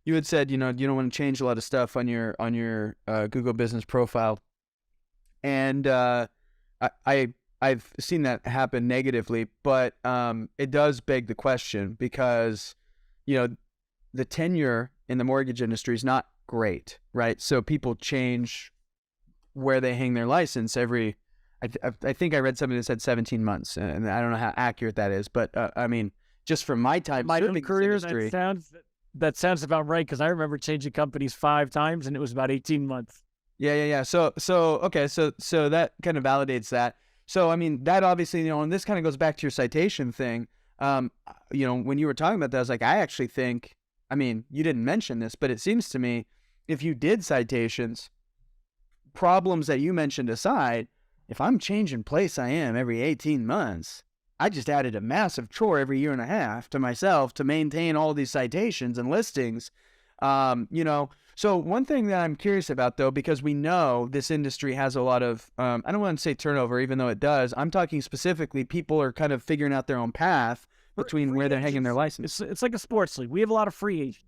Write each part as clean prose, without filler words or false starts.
you had said, you don't want to change a lot of stuff on your Google business profile. And I've seen that happen negatively, but it does beg the question because, the tenure in the mortgage industry is not great, right? So people change where they hang their license every, I think I read something that said 17 months, and I don't know how accurate that is, but I mean, just from my time, My certainly career, history, that sounds about right, because I remember changing companies 5 times, and it was about 18 months. Yeah. So okay, so that kind of validates that. So I mean, that obviously, and this kind of goes back to your citation thing. When you were talking about that, I was like, I actually think, I mean, you didn't mention this, but it seems to me, if you did citations, problems that you mentioned aside, if I'm changing place I am every 18 months, I just added a massive chore every year and a half to myself to maintain all these citations and listings. So one thing that I'm curious about, though, because we know this industry has a lot of, I don't want to say turnover, even though it does. I'm talking specifically, people are kind of figuring out their own path between where they're hanging their license. It's like a sports league. We have a lot of free agents.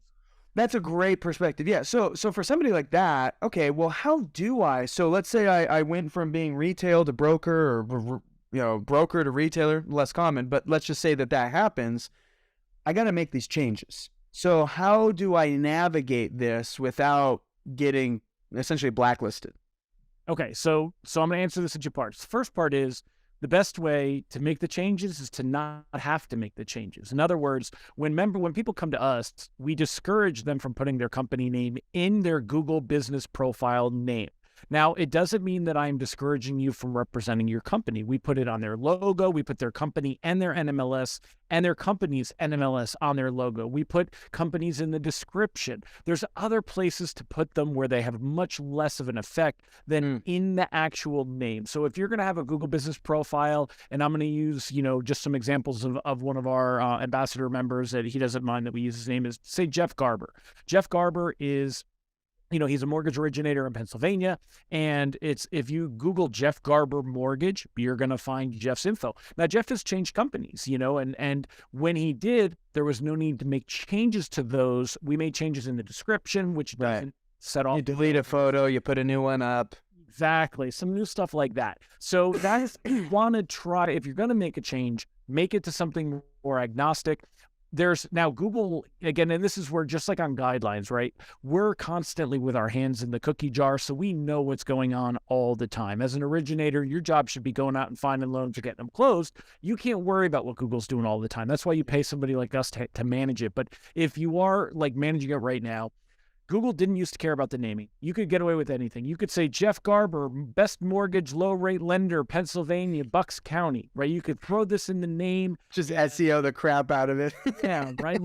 That's a great perspective. Yeah. So for somebody like that, okay, well, how do I? So let's say I went from being retail to broker, or broker to retailer, less common, but let's just say that happens. I got to make these changes. So how do I navigate this without getting essentially blacklisted? Okay, so I'm going to answer this in 2 parts. The first part is, the best way to make the changes is to not have to make the changes. In other words, when people come to us, we discourage them from putting their company name in their Google business profile name. Now, it doesn't mean that I'm discouraging you from representing your company. We put it on their logo. We put their company and their NMLS and their company's NMLS on their logo. We put companies in the description. There's other places to put them where they have much less of an effect than in the actual name. So if you're going to have a Google business profile, and I'm going to use, just some examples of one of our ambassador members that he doesn't mind that we use his name, is, say, Jeff Garber. Jeff Garber is, he's a mortgage originator in Pennsylvania, and if you Google Jeff Garber mortgage, you're going to find Jeff's info. Now, Jeff has changed companies, and when he did, there was no need to make changes to those. We made changes in the description, which doesn't set off. You delete a photo, you put a new one up. Exactly. Some new stuff like that. So that is, if you want to try, if you're going to make a change, make it to something more agnostic. There's now Google, again, and this is where, just like on guidelines, right? We're constantly with our hands in the cookie jar, so we know what's going on all the time. As an originator, your job should be going out and finding loans or getting them closed. You can't worry about what Google's doing all the time. That's why you pay somebody like us to manage it. But if you are like managing it right now, Google didn't used to care about the naming. You could get away with anything. You could say Jeff Garber, best mortgage low rate lender, Pennsylvania, Bucks County, right? You could throw this in the name. Just SEO the crap out of it. Yeah, right?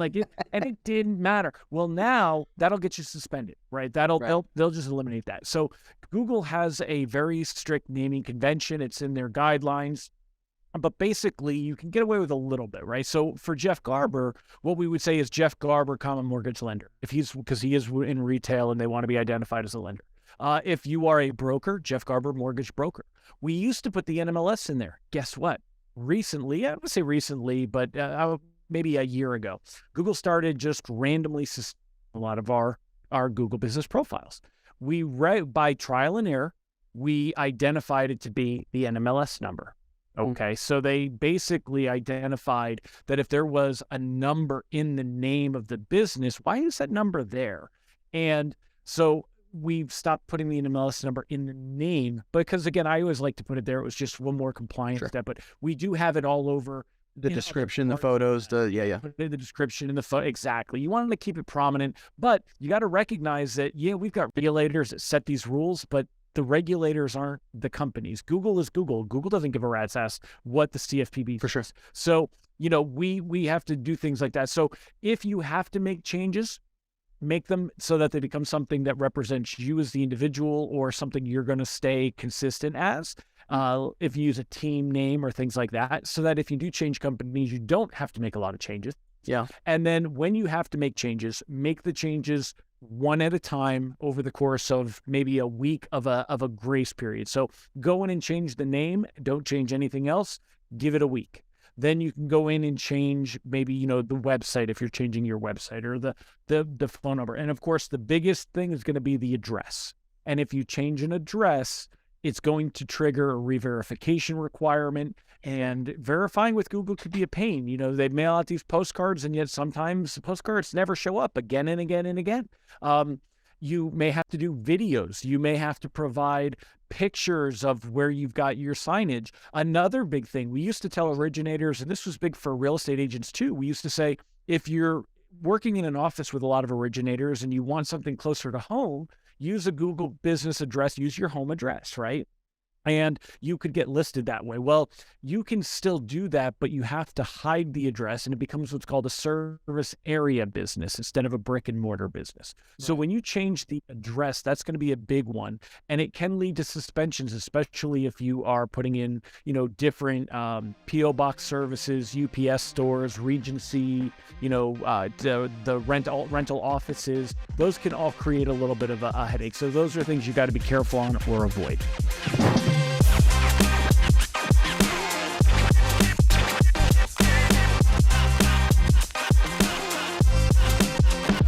And it didn't matter. Well, now that'll get you suspended, right? They'll just eliminate that. So Google has a very strict naming convention. It's in their guidelines. But basically, you can get away with a little bit, right? So for Jeff Garber, what we would say is Jeff Garber, common mortgage lender, because he is in retail and they want to be identified as a lender. If you are a broker, Jeff Garber, mortgage broker. We used to put the NMLS in there. Guess what? Recently, I would say recently, but maybe a year ago, Google started just randomly a lot of our Google business profiles. By trial and error, we identified it to be the NMLS number. Okay, so they basically identified that if there was a number in the name of the business, why is that number there? And so we've stopped putting the NMLS number in the name because, again, I always like to put it there. It was just one more compliance step, but we do have it all over. The description, the photos, the description and the photo. Exactly. You want to keep it prominent, but you got to recognize that, we've got regulators that set these rules, but the regulators aren't the companies. Google is Google. Google doesn't give a rat's ass what the CFPB for sure. So, we have to do things like that. So if you have to make changes, make them so that they become something that represents you as the individual or something you're going to stay consistent as. If you use a team name or things like that, so that if you do change companies, you don't have to make a lot of changes. Yeah. And then when you have to make changes, make the changes one at a time over the course of maybe a week of a grace period. So go in and change the name. Don't change anything else. Give it a week. Then you can go in and change maybe, you know, the website if you're changing your website, or the phone number. And of course, the biggest thing is going to be the address. And if you change an address, it's going to trigger a re-verification requirement. And verifying with Google could be a pain. You know, they mail out these postcards, and yet sometimes the postcards never show up again and again and again. You may have to do videos. You may have to provide pictures of where you've got your signage. Another big thing, we used to tell originators, and this was big for real estate agents too, we used to say, if you're working in an office with a lot of originators and you want something closer to home, use a Google business address, use your home address, right? And you could get listed that way. Well, you can still do that, but you have to hide the address, and it becomes what's called a service area business instead of a brick and mortar business. Right. So when you change the address, that's going to be a big one, and it can lead to suspensions, especially if you are putting in, you know, different PO box services, UPS stores, Regency, you know, the rental offices. Those can all create a little bit of a headache. So those are things you got to be careful on or avoid.